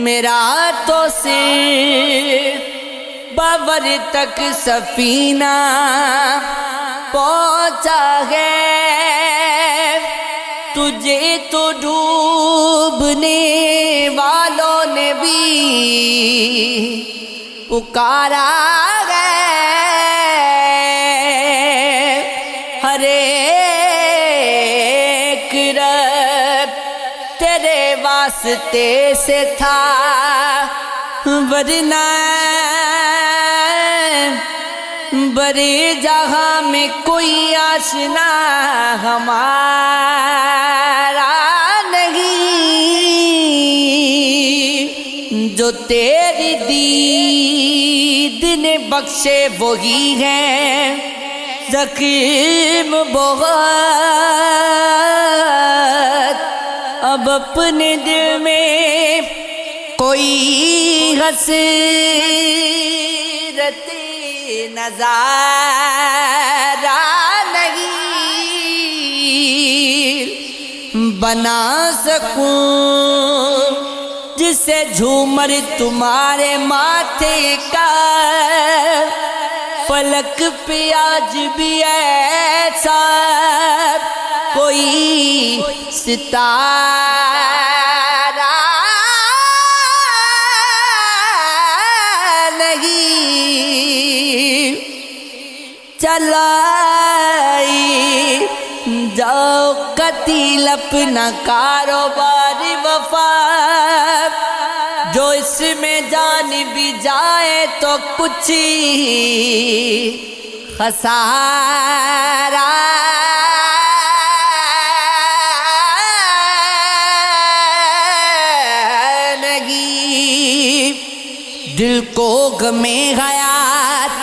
میرا تو صرف باور تک سفینہ پہنچا ہے، تجھے تو ڈوبنے والوں نے بھی پکارا ہے، ہر ایک رب تیرے واسطے سے تھا، ورنہ بڑے جہاں میں کوئی آشنا ہمارا نہیں، جو تیری دید نے بخشے وہی ہیں، زخم بہت اب اپنے دل میں کوئی حسرت نظارہ نہیں بنا سکوں جسے جھومر تمہارے ماتھے کا، فلک پہ آج بھی ایسا کوئی ستارہ نہیں، چلائی جاؤ قتیل اپنا کاروبار وفا، جو اس میں جان بھی جائے تو کچھ خسارہ نہیں، دل کو غمِ حیات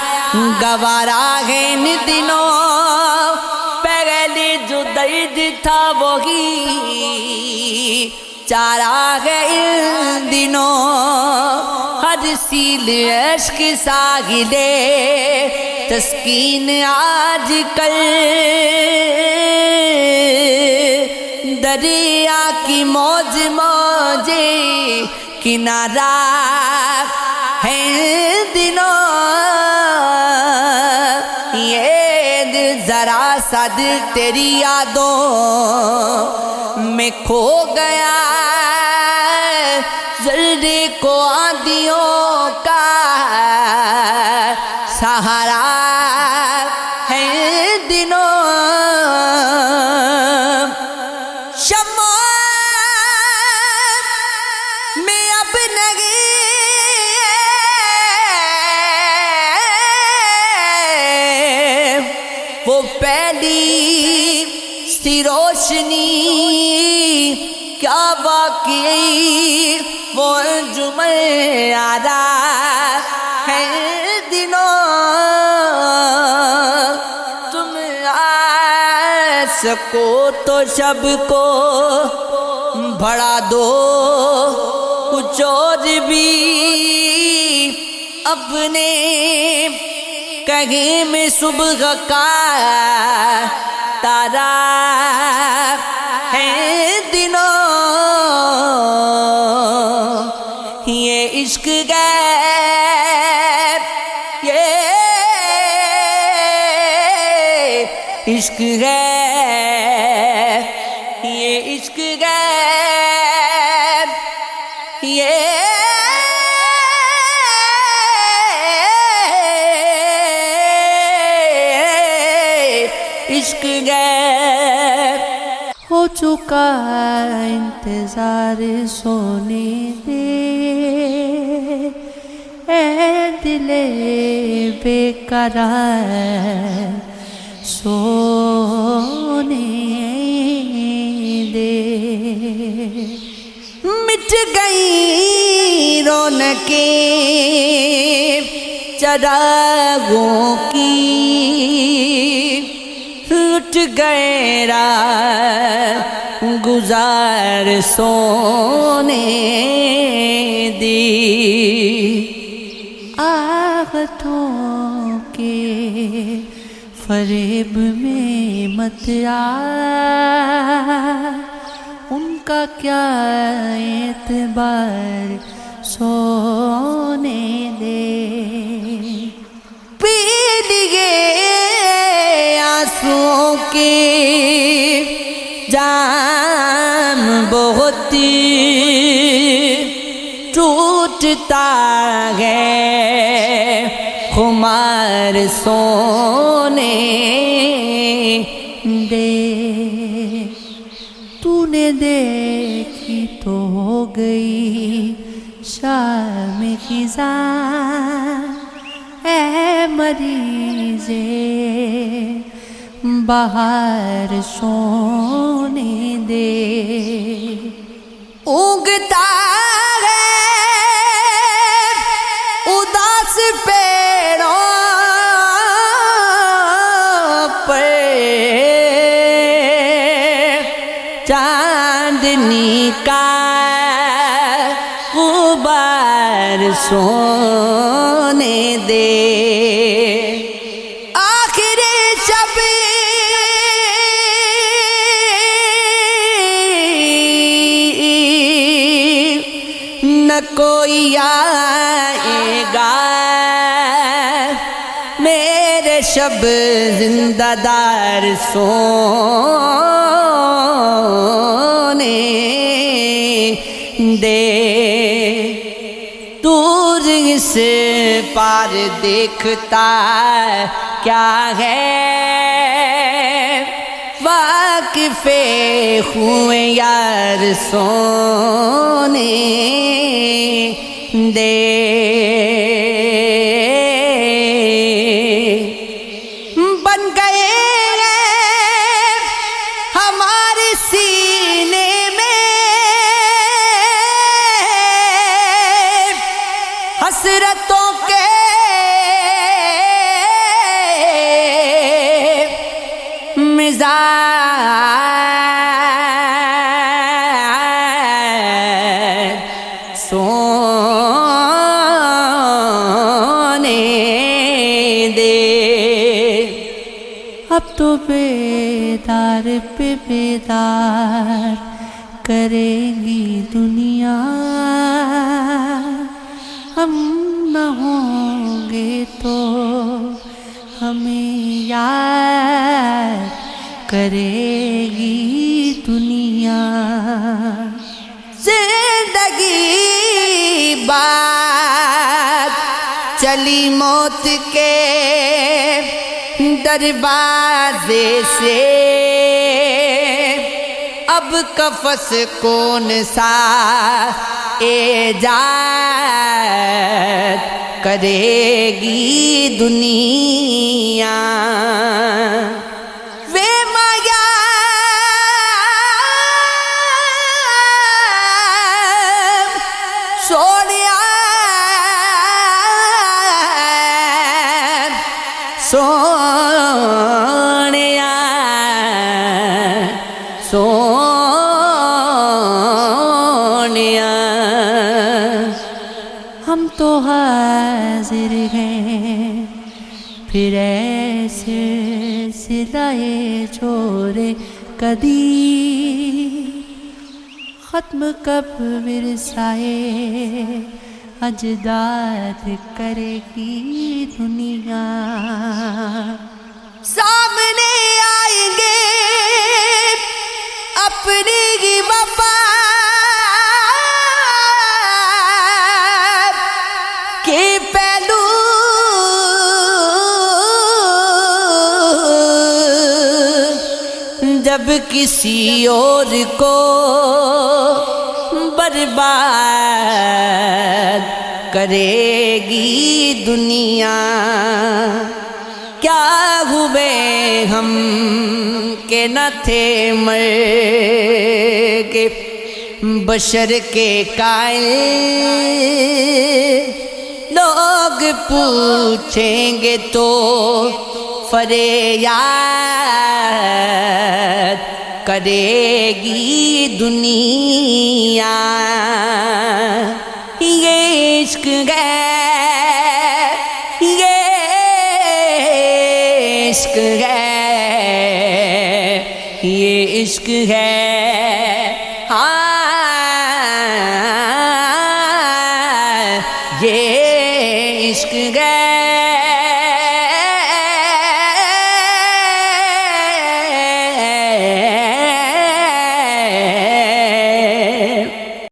گوارا ہے ان دنوں، پہلے جو درد تھا وہی چارہ ہے ان دنوں، ہر سیل عشق ساحلے تسکین آج کل، دریا کی موج موجے کنارہ ہے دنوں، یہ دل ذرا سا دل تیری یادوں میں کھو گیا، ذرے کو آندھیوں کا سہارا ہے دنوں، شمع میں اب نہیں وہ پہلی سی روشنی، کیا واقعی وہ انجمن یارا ہے دنوں، تم آ سکو تو شب کو بڑھا دو کچھ اور بھی، اپنے کہیں میں صبح کا تارا ہے دنوں، یہ عشق غیب، یہ عشق غیب، یہ عشق غیب، یہ عشق غیب، ہو چکا انتظار سونے دے، اے دل بے قرار سونے دے، مٹ گئی رونقیں چراغوں کی، اٹھ گئے راہ گزار سونے دی، آہتوں کے فریب میں مت آ، ان کا کیا اعتبار، سونے دے۔ پی لیے آنسوؤں کی جام بہت ٹوٹتا ہے خمار، سونے دے۔ تو نے دیکھی تو ہو گئی شام خزاں، اے مریضے بہار، سونے دے۔ اگتا ہے اداس پیڑوں پر چاندنی کا غبار، سونے دے۔ آخری شب نہ کوئی آئے گا، میرے شب زندہ دار، سونے دے۔ دور اس پار دیکھتا کیا ہے، واقف ہوئے یار، سونے دے۔ بن گئے ہمارے سینے میں حسرتوں کے مزاج، سونے دے۔ اب تو بیدار پہ بیدار کرے گی دنیا، ہم نہ ہوں گے تو ہمیں یاد کرے گی دنیا۔ زندگی بعد چلی موت کے دروازے سے، اب قفس کون سا ایجاد کرے گی دنیا۔ وے مایا سونیا، سونیا، سونیا، ہم تو حاضر ہیں پھر ایسے سلائے چھوڑے کدی، ختم کب ورثائے اجداد کرے گی دنیا۔ سامنے آئیں گے اپنی ہی وفا کے پہلو، جب کسی اور کو برباد کرے گی دنیا۔ کیا ہوئے ہم کہ نہ تھے مر کے بشر کے قائل، لوگ پوچھیں گے تو فریاد کرے گی دنیا۔ یہ عشق ہے، یہ عشق ہے، عشق ہے، ہاں یہ عشق ہے۔